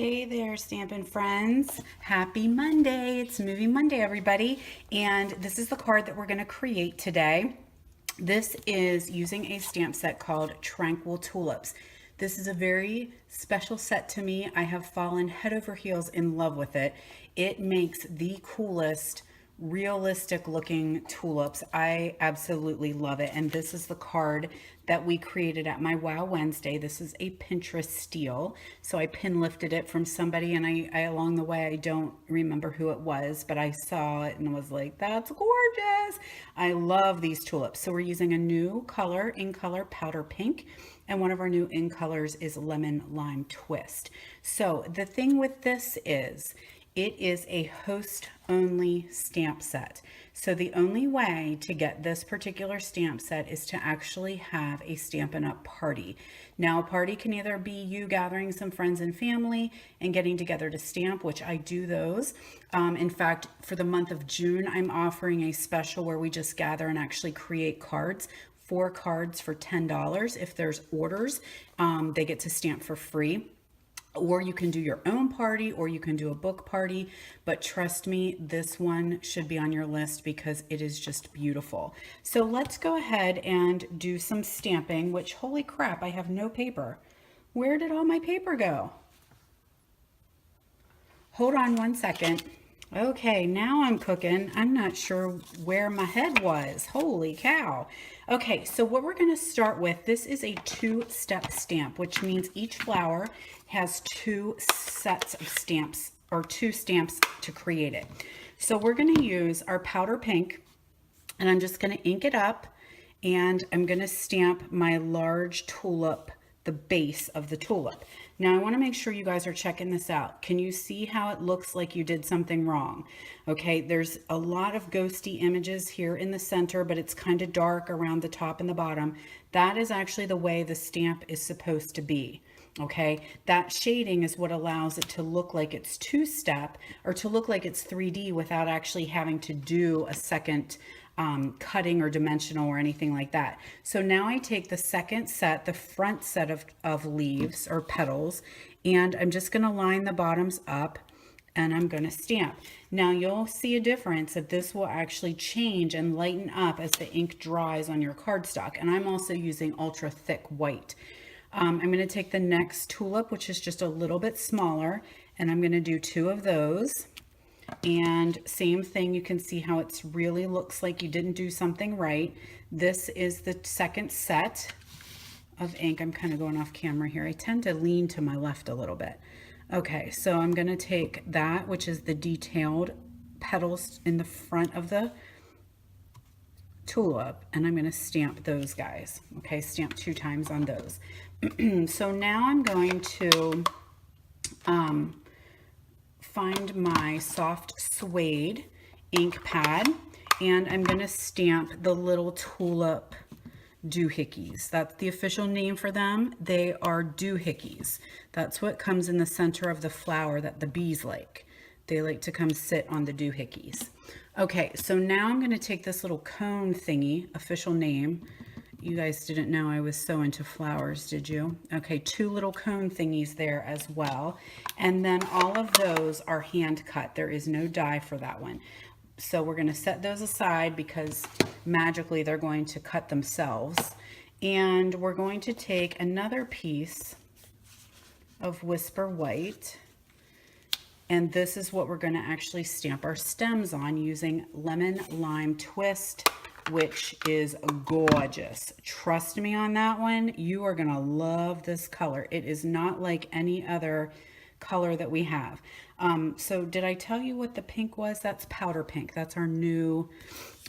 Hey there, Stampin' friends. Happy Monday. It's Movie Monday, everybody. And this is the card that we're going to create today. This is using a stamp set called Tranquil Tulips. This is a very special set to me. I have fallen head over heels in love with it. It makes the coolest realistic looking tulips. I absolutely love it. And this is the card that we created at my Wow Wednesday. This is a Pinterest steal. So I pin lifted it from somebody, and I along the way, I don't remember who it was, but I saw it and was like, that's gorgeous. I love these tulips. So we're using a new color, in color powder pink. And one of our new in colors is lemon lime twist. So the thing with this is, it is a host only stamp set. So the only way to get this particular stamp set is to actually have a Stampin' Up party. Now, a party can either be you gathering some friends and family and getting together to stamp, which I do those. In fact, for the month of June, I'm offering a special where we just gather and actually create cards. 4 cards for $10. If there's orders, they get to stamp for free. Or you can do your own party, or you can do a book party. But trust me, this one should be on your list because it is just beautiful. So let's go ahead and do some stamping, which, holy crap, I have no paper. Where did all my paper go? Hold on one second. Okay, now I'm cooking. I'm not sure where my head was. Holy cow. Okay, so what we're going to start with, this is a 2-step stamp, which means each flower has 2 sets of stamps, or 2 stamps to create it. So we're going to use our powder pink, and I'm just going to ink it up, and I'm going to stamp my large tulip, the base of the tulip. Now I want to make sure you guys are checking this out. Can you see how it looks like you did something wrong? Okay, there's a lot of ghosty images here in the center, but it's kind of dark around the top and the bottom. That is actually the way the stamp is supposed to be. Okay, that shading is what allows it to look like it's 2-step, or to look like it's 3D without actually having to do a second cutting or dimensional or anything like that. So now I take the second set, the front set of leaves or petals, and I'm just going to line the bottoms up, and I'm going to stamp. Now you'll see a difference that this will actually change and lighten up as the ink dries on your cardstock. And I'm also using ultra thick white. I'm going to take the next tulip, which is just a little bit smaller, and I'm going to do 2 of those. And same thing, you can see how it really looks like you didn't do something right. This is the second set of ink. I'm kind of going off camera here. I tend to lean to my left a little bit. Okay, so I'm going to take that, which is the detailed petals in the front of the tulip, and I'm going to stamp those guys. Okay, stamp 2 times on those. So now I'm going to find my soft suede ink pad, and I'm going to stamp the little tulip doohickeys. That's the official name for them. They are doohickeys. That's what comes in the center of the flower that the bees like. They like to come sit on the doohickeys. Okay, so now I'm going to take this little cone thingy, official name. You guys didn't know I was so into flowers, did you? Okay, 2 little cone thingies there as well. And then all of those are hand cut. There is no die for that one. So we're going to set those aside because magically they're going to cut themselves. And we're going to take another piece of Whisper White. And this is what we're going to actually stamp our stems on using Lemon Lime Twist, which is gorgeous. Trust me on that one. You are going to love this color. It is not like any other color that we have. So did I tell you what the pink was? That's powder pink. That's our new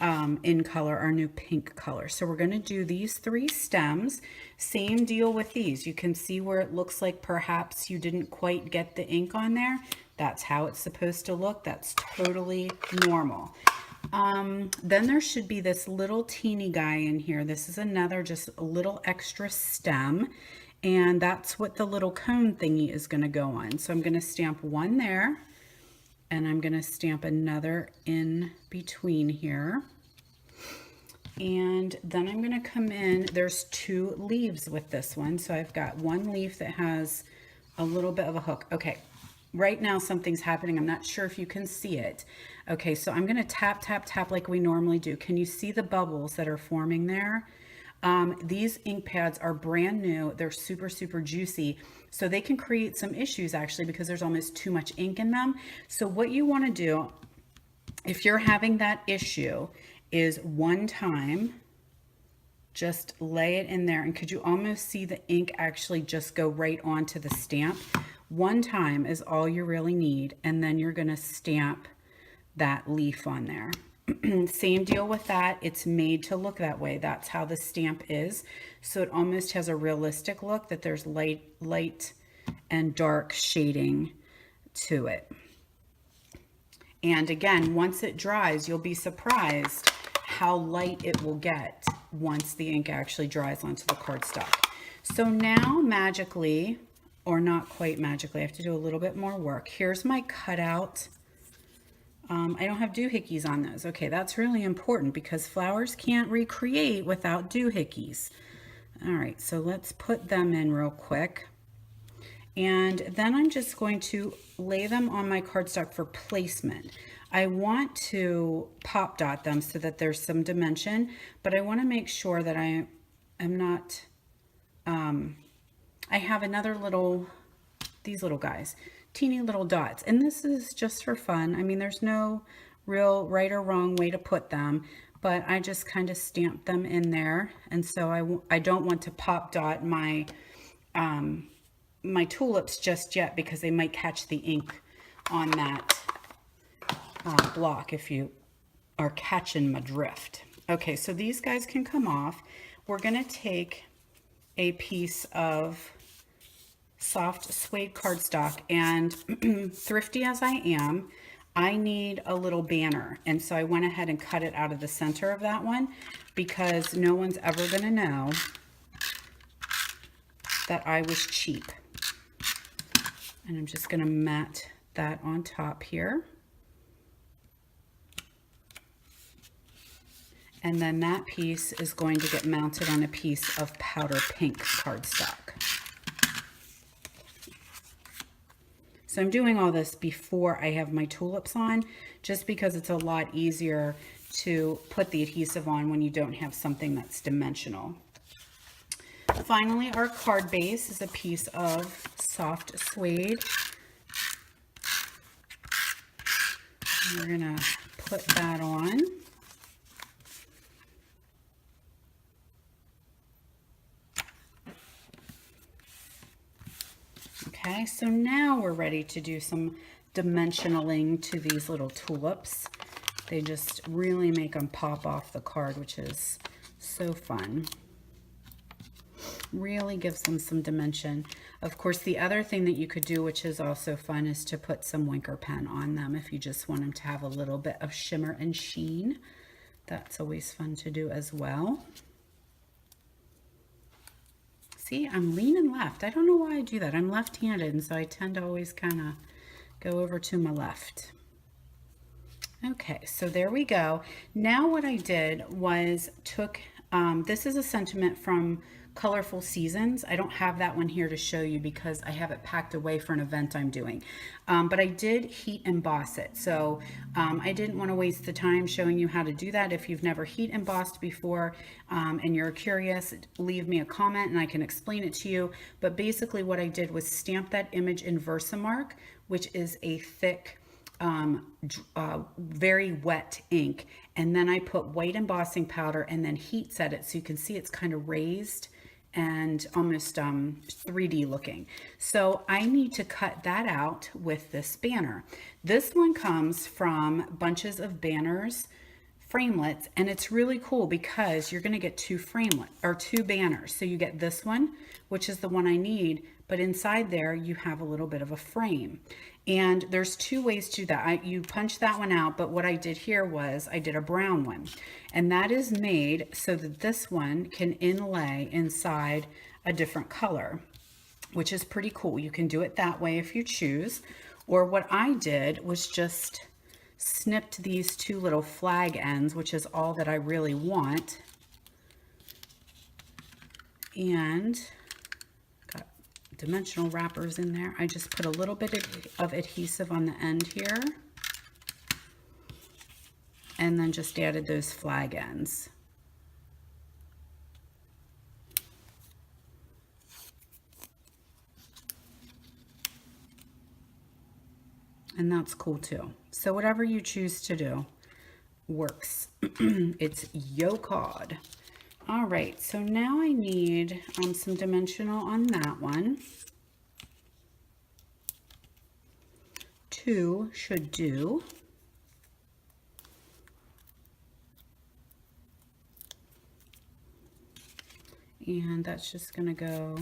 in color, our new pink color. So we're going to do these 3 stems. Same deal with these. You can see where it looks like perhaps you didn't quite get the ink on there. That's how it's supposed to look. That's totally normal. Then there should be this little teeny guy in here. This is another just a little extra stem, and that's what the little cone thingy is going to go on. So I'm going to stamp 1 there, and I'm going to stamp another in between here. And then I'm going to come in, there's 2 leaves with this one. So I've got 1 leaf that has a little bit of a hook. Okay, right now something's happening. I'm not sure if you can see it. Okay, so I'm going to tap, tap, tap like we normally do. Can you see the bubbles that are forming there? These ink pads are brand new. They're super, super juicy. So they can create some issues actually because there's almost too much ink in them. So what you want to do, if you're having that issue, is one time, just lay it in there. And could you almost see the ink actually just go right onto the stamp? One time is all you really need. And then you're going to stamp that leaf on there. Same deal with that. It's made to look that way. That's how the stamp is. So it almost has a realistic look that there's light and dark shading to it. And again, once it dries, you'll be surprised how light it will get once the ink actually dries onto the cardstock. So now magically, or not quite magically, I have to do a little bit more work. Here's my cutout. I don't have doohickeys on those. Okay, that's really important because flowers can't recreate without doohickeys. All right, so let's put them in real quick. And then I'm just going to lay them on my cardstock for placement. I want to pop dot them so that there's some dimension, but I want to make sure that I am not, I have another little, these little guys, teeny little dots. And this is just for fun. I mean, there's no real right or wrong way to put them, but I just kind of stamped them in there. And so I don't want to pop dot my, my tulips just yet because they might catch the ink on that block if you are catching my drift. Okay, so these guys can come off. We're going to take a piece of soft suede cardstock, and thrifty as I am, I need a little banner. And so I went ahead and cut it out of the center of that one because no one's ever going to know that I was cheap. And I'm just going to mat that on top here. And then that piece is going to get mounted on a piece of powder pink cardstock. So I'm doing all this before I have my tulips on, just because it's a lot easier to put the adhesive on when you don't have something that's dimensional. Finally, our card base is a piece of soft suede. We're gonna put that on. Okay, so now we're ready to do some dimensionaling to these little tulips. They just really make them pop off the card, which is so fun. Really gives them some dimension. Of course, the other thing that you could do, which is also fun, is to put some Winker pen on them if you just want them to have a little bit of shimmer and sheen. That's always fun to do as well. See, I'm leaning left. I don't know why I do that. I'm left-handed, and so I tend to always kind of go over to my left. Okay, so there we go. Now what I did was took, this is a sentiment from Colorful Seasons. I don't have that one here to show you because I have it packed away for an event I'm doing. But I did heat emboss it. So I didn't want to waste the time showing you how to do that. If you've never heat embossed before and you're curious, leave me a comment and I can explain it to you. But basically what I did was stamp that image in Versamark, which is a thick, very wet ink. And then I put white embossing powder and then heat set it so you can see it's kind of raised and almost 3D looking. So I need to cut that out with this banner. This one comes from Bunches of Banners framelits, and it's really cool because you're going to get two banners. So you get this one, which is the one I need, but inside there you have a little bit of a frame. And there's two ways to do that. You punch that one out, but what I did here was I did a brown one. And that is made so that this one can inlay inside a different color, which is pretty cool. You can do it that way if you choose. Or what I did was just snipped these two little flag ends, which is all that I really want. And got dimensional wrappers in there. I just put a little bit of adhesive on the end here, and then just added those flag ends. And that's cool too. So whatever you choose to do works. It's yo card. All right, so now I need some dimensional on that one. 2 should do. And that's just gonna go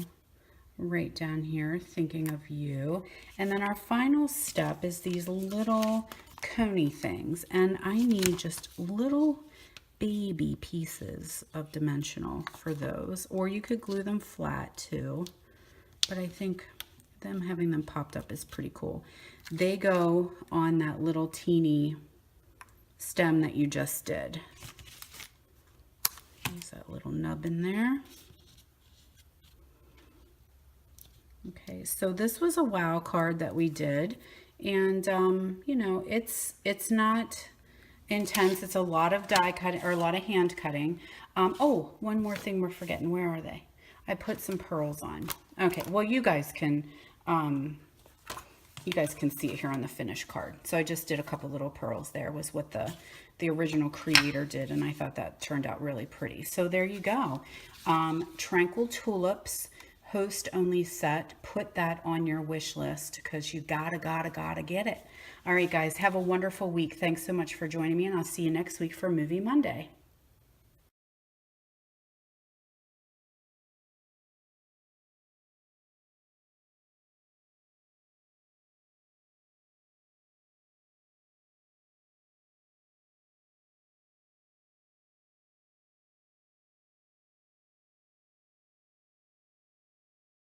right down here, thinking of you. And then our final step is these little coney things. And I need just little baby pieces of dimensional for those. Or you could glue them flat too. But I think having them popped up is pretty cool. They go on that little teeny stem that you just did. There's that little nub in there. Okay, so this was a wow card that we did, and you know, it's not intense. It's a lot of die cutting, or a lot of hand cutting. Oh, one more thing we're forgetting. Where are they? I put some pearls on. Okay, well, you guys can see it here on the finished card. So I just did a couple little pearls there, was what the original creator did, and I thought that turned out really pretty. So there you go. Tranquil Tulips host only set. Put that on your wish list because you gotta get it. All right, guys, have a wonderful week. Thanks so much for joining me, and I'll see you next week for Movie Monday.